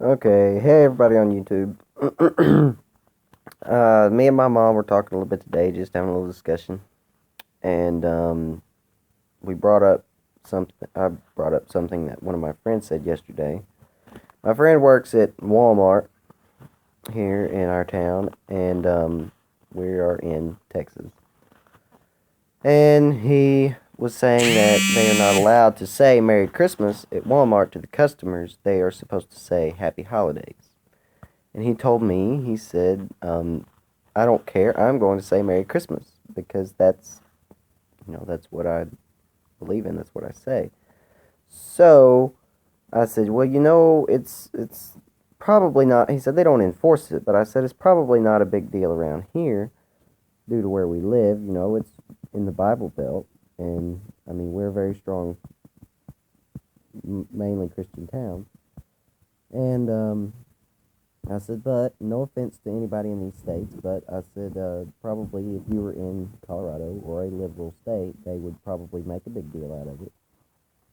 Okay, hey everybody on YouTube. Me and my mom were talking a little bit today, just having a little discussion, and we brought up something. I brought up something that one of my friends said yesterday. My friend works at Walmart here in our town, and we are in Texas. And he was saying that they are not allowed to say Merry Christmas at Walmart to the customers. They are supposed to say Happy Holidays. And he told me, he said, I don't care. I'm going to say Merry Christmas because that's what I believe in. That's what I say. So I said, well, it's probably not. He said they don't enforce it, but I said it's probably not a big deal around here due to where we live. It's in the Bible Belt, and I mean we're a very strong, mainly Christian town, and I said, but no offense to anybody in these states, but I said, probably if you were in Colorado or a liberal state, they would probably make a big deal out of it.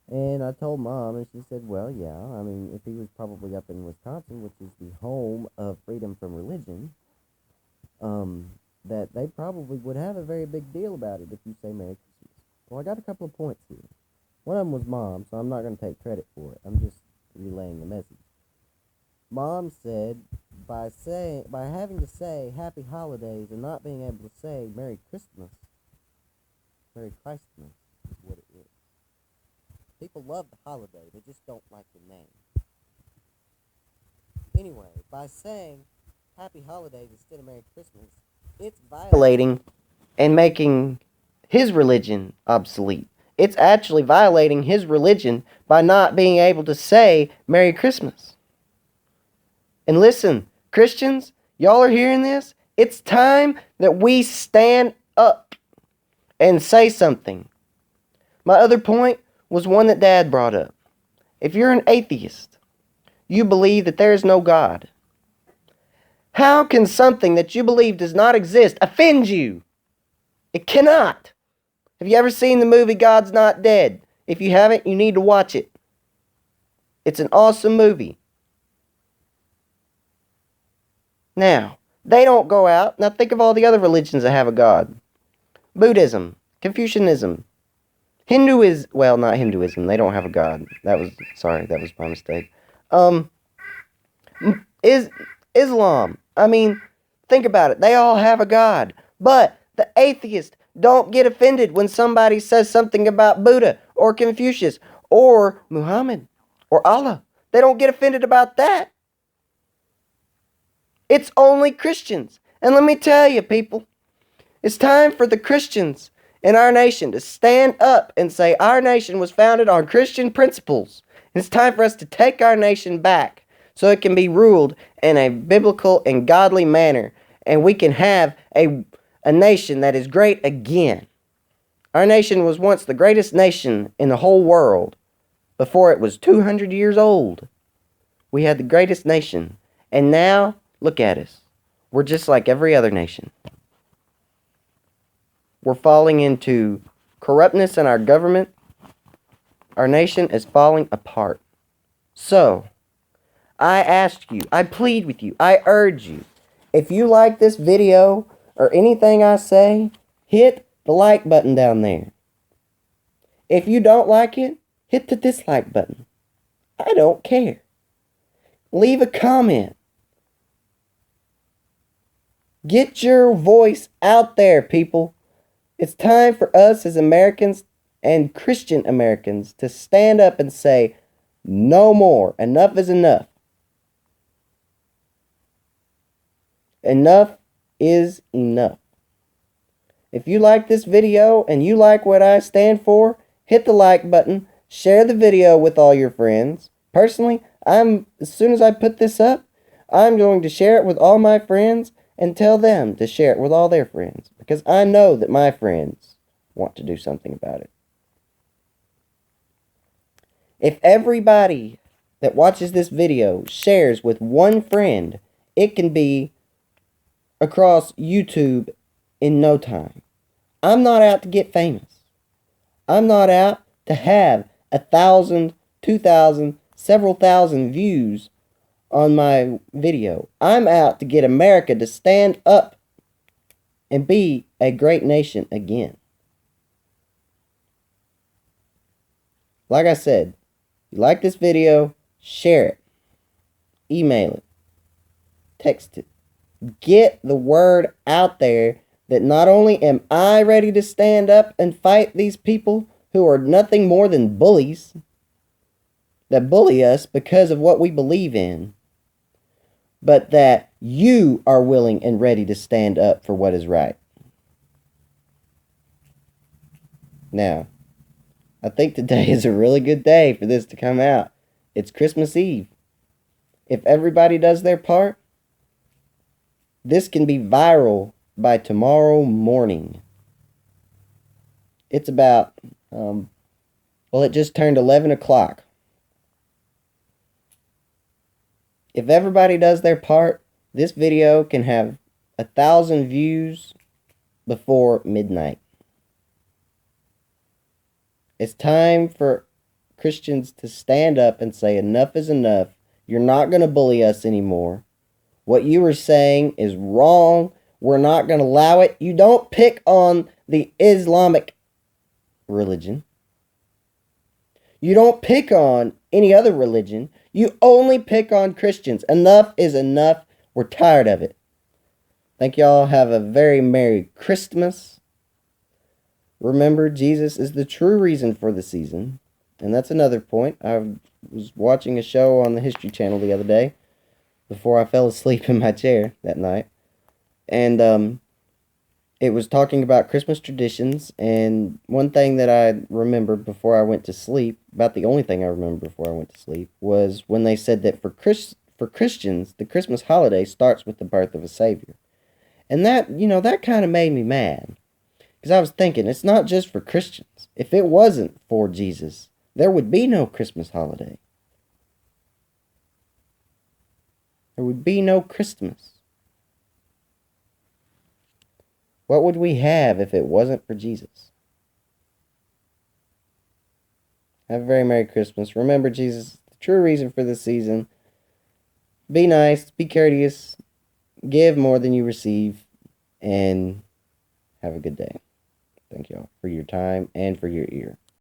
And I told Mom, and she said, well, yeah, I mean, if he was probably up in Wisconsin, which is the home of freedom from religion, that they probably would have a very big deal about it if you say Merry Christmas. Well, I got a couple of points here. One of them was Mom, so I'm not going to take credit for it. I'm just relaying the message. Mom said by having to say Happy Holidays and not being able to say Merry Christmas is what it is. People love the holiday, they just don't like the name. Anyway, by saying Happy Holidays instead of Merry Christmas, it's violating and making his religion obsolete. It's actually violating his religion by not being able to say Merry Christmas. And listen, Christians, y'all are hearing this? It's time that we stand up and say something. My other point was one that Dad brought up. If you're an atheist, you believe that there is no God. How can something that you believe does not exist offend you? It cannot. Have you ever seen the movie God's Not Dead? If you haven't, you need to watch it. It's an awesome movie. Now, they don't go out. Now think of all the other religions that have a God. Buddhism, Confucianism, Hinduism. Well, not Hinduism. They don't have a God. That was my mistake. Is Islam. I mean, think about it. They all have a God. But the atheists don't get offended when somebody says something about Buddha or Confucius or Muhammad or Allah. They don't get offended about that. It's only Christians. And let me tell you, people, it's time for the Christians in our nation to stand up and say our nation was founded on Christian principles. It's time for us to take our nation back so it can be ruled in a biblical and godly manner, and we can have a nation that is great again. Our nation was once the greatest nation in the whole world before it was 200 years old. We had the greatest nation, and now look at us. We're just like every other nation. We're falling into corruptness in our government. Our nation is falling apart. So, I ask you, I plead with you, I urge you, if you like this video or anything I say, hit the like button down there. If you don't like it, hit the dislike button. I don't care. Leave a comment. Get your voice out there, people. It's time for us as Americans and Christian Americans to stand up and say, no more. Enough is enough. Enough is enough. If you like this video and you like what I stand for, hit the like button, share the video with all your friends. Personally, as soon as I put this up, I'm going to share it with all my friends and tell them to share it with all their friends, because I know that my friends want to do something about it. If everybody that watches this video shares with one friend, it can be across YouTube in no time. I'm not out to get famous. I'm not out to have 1,000, 2,000, several thousand views on my video. I'm out to get America to stand up and be a great nation again. Like I said, if you like this video, share it, email it, text it. Get the word out there that not only am I ready to stand up and fight these people who are nothing more than bullies that bully us because of what we believe in, but that you are willing and ready to stand up for what is right. Now, I think today is a really good day for this to come out. It's Christmas Eve. If everybody does their part, this can be viral by tomorrow morning. It's about, it just turned 11 o'clock. If everybody does their part, this video can have 1,000 views before midnight. It's time for Christians to stand up and say enough is enough. You're not going to bully us anymore. What you were saying is wrong. We're not going to allow it. You don't pick on the Islamic religion. You don't pick on any other religion. You only pick on Christians. Enough is enough. We're tired of it. Thank y'all. Have a very Merry Christmas. Remember, Jesus is the true reason for the season. And that's another point. I was watching a show on the History Channel the other day before I fell asleep in my chair that night. And it was talking about Christmas traditions. And one thing that I remembered before I went to sleep, about the only thing I remember before I went to sleep, was when they said that for Christians, the Christmas holiday starts with the birth of a Savior. And that, that kind of made me mad. Because I was thinking, it's not just for Christians. If it wasn't for Jesus, there would be no Christmas holiday. There would be no Christmas. What would we have if it wasn't for Jesus? Have a very Merry Christmas. Remember, Jesus is the true reason for this season. Be nice, be courteous, give more than you receive, and have a good day. Thank y'all for your time and for your ear.